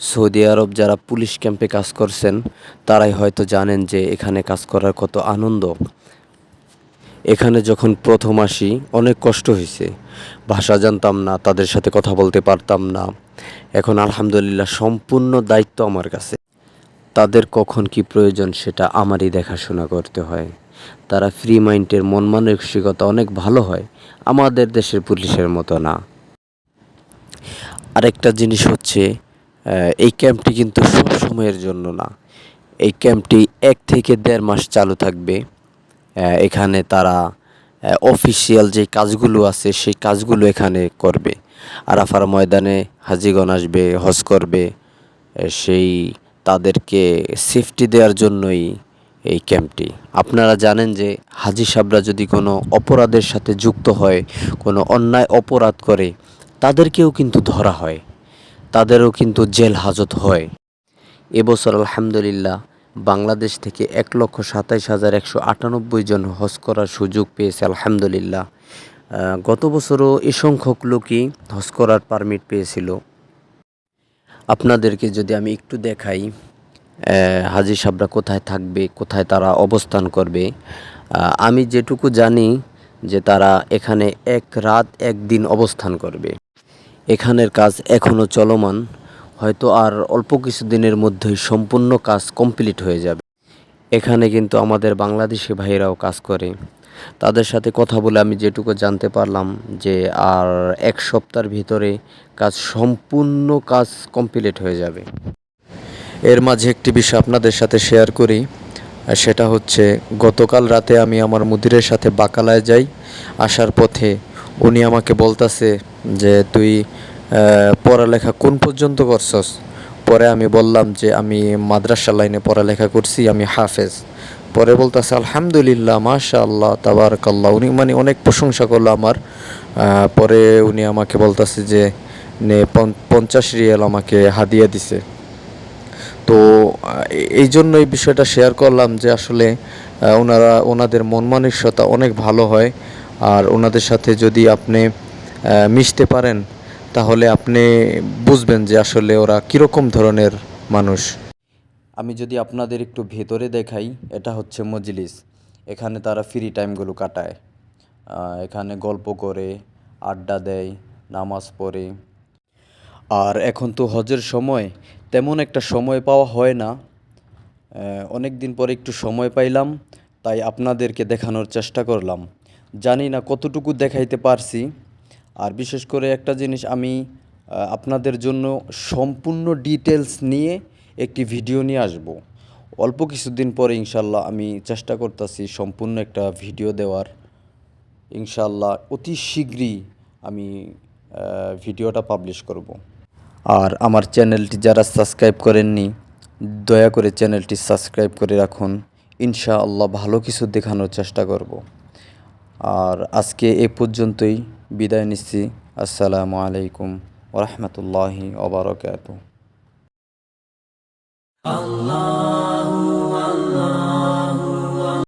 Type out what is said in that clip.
Saudi আরব যারা police ক্যাম্পে কাজ করছেন তারাই হয়তো জানেন যে এখানে কাজ করার কত আনন্দ। এখানে যখন প্রথম আসি অনেক কষ্ট হয়েছে, ভাষা জানতাম না, তাদের সাথে কথা বলতে পারতাম না। এখন আলহামদুলিল্লাহ সম্পূর্ণ দায়িত্ব আমার কাছে। তাদের কখন কি প্রয়োজন সেটা আমারই দেখাশোনা করতে হয়। তারা ফ্রি মাইন্ডের মন মানসিকতা অনেক ভালো হয়, আমাদের দেশের পুলিশের মতো না। আরেকটা জিনিস হচ্ছে এই ক্যাম্পটি কিন্তু সব সময়ের জন্য না। এই ক্যাম্পটি 1 থেকে 1.5 মাস চালু থাকবে। এখানে তারা অফিসিয়াল যে কাজগুলো আছে সেই কাজগুলো এখানে করবে। আরাফার ময়দানে হাজিগণ আসবে, হজ করবে। সেই তাদেরকে সেফটি দেওয়ার জন্যই এই ক্যাম্পটি। আপনারা জানেন যে হাজি সাহেবরা যদি কোনো অপরাধের সাথে যুক্ত হয়, কোনো অন্যায় অপরাধ করে, তাদেরকেও কিন্তু ধরা হয়, তাদেরও কিন্তু জেল হাজত হয়। এবছর আলহামদুলিল্লাহ বাংলাদেশ থেকে 1,27,198 জন হজ করার সুযোগ পেয়েছে আলহামদুলিল্লাহ। গত বছরও এ সংখ্যক লোকই হজ করার পারমিট পেয়েছিল। আপনাদেরকে যদি আমি একটু দেখাই হাজি সাহেবরা কোথায় থাকবে, কোথায় তারা অবস্থান করবে। আমি যেটুকু জানি যে তারা এখানে 1 রাত 1 দিন অবস্থান করবে। এখানের কাজ এখনও চলমান, হয়তো আর অল্প কিছু দিনের মধ্যেই সম্পূর্ণ কাজ কমপ্লিট হয়ে যাবে। এখানে কিন্তু আমাদের বাংলাদেশি ভাইরাও কাজ করে। তাদের সাথে কথা বলে আমি যেটুকু জানতে পারলাম যে আর 1 সপ্তাহের ভিতরে সম্পূর্ণ কাজ কমপ্লিট হয়ে যাবে। এর মাঝে একটি বিষয় আপনাদের সাথে শেয়ার করি। সেটা হচ্ছে গতকাল রাতে আমি আমার মুদিরের সাথে বাকালায় যাই। আসার পথে উনি আমাকে বলতাছে যে তুই পড়ালেখা কোন পর্যন্ত করছস। পরে আমি বললাম যে আমি মাদ্রাসা লাইনে পড়ালেখা করছি, আমি হাফেজ। পরে বলতেছে আলহামদুলিল্লাহ, মাশাআল্লাহ, তাবারাকাল্লাহ। উনি মানে অনেক প্রশংসা করলো আমার। পরে উনি আমাকে বলতেছে যে 50 রিয়াল আমাকে হাদিয়া দিছে। তো এই জন্য এই বিষয়টা শেয়ার করলাম যে আসলে ওনাদের মন মানসিকতা অনেক ভালো হয়। আর ওনাদের সাথে যদি আপনি মিশতে পারেন তাহলে আপনি বুঝবেন যে আসলে ওরা কীরকম ধরনের মানুষ। আমি যদি আপনাদের একটু ভেতরে দেখাই, এটা হচ্ছে মজলিস। এখানে তারা ফ্রি টাইমগুলো কাটায়, এখানে গল্প করে, আড্ডা দেয়, নামাজ পড়ে। আর এখন তো হজের সময়, তেমন একটা সময় পাওয়া হয় না। অনেক দিন পরে একটু সময় পাইলাম, তাই আপনাদেরকে দেখানোর চেষ্টা করলাম। জানি না কতটুকু দেখাইতে পারছি। আর বিশেষ করে একটা জিনিস আমি আপনাদের জন্য সম্পূর্ণ ডিটেলস নিয়ে একটি ভিডিও নিয়ে আসব। অল্প কিছুদিন পরে ইনশাল্লাহ আমি চেষ্টা করতেছি সম্পূর্ণ একটা ভিডিও দেওয়ার। ইনশাল্লাহ অতি শীঘ্রই আমি ভিডিওটা পাবলিশ করব। আর আমার চ্যানেলটি যারা সাবস্ক্রাইব করেননি, দয়া করে চ্যানেলটি সাবস্ক্রাইব করে রাখুন। ইনশাআল্লাহ ভালো কিছু দেখানোর চেষ্টা করব। আর আজকে এ পর্যন্তই বিদায় নিচ্ছি। আসসালামু আলাইকুম ওয়া রাহমাতুল্লাহি ওয়া বারাকাতুহু।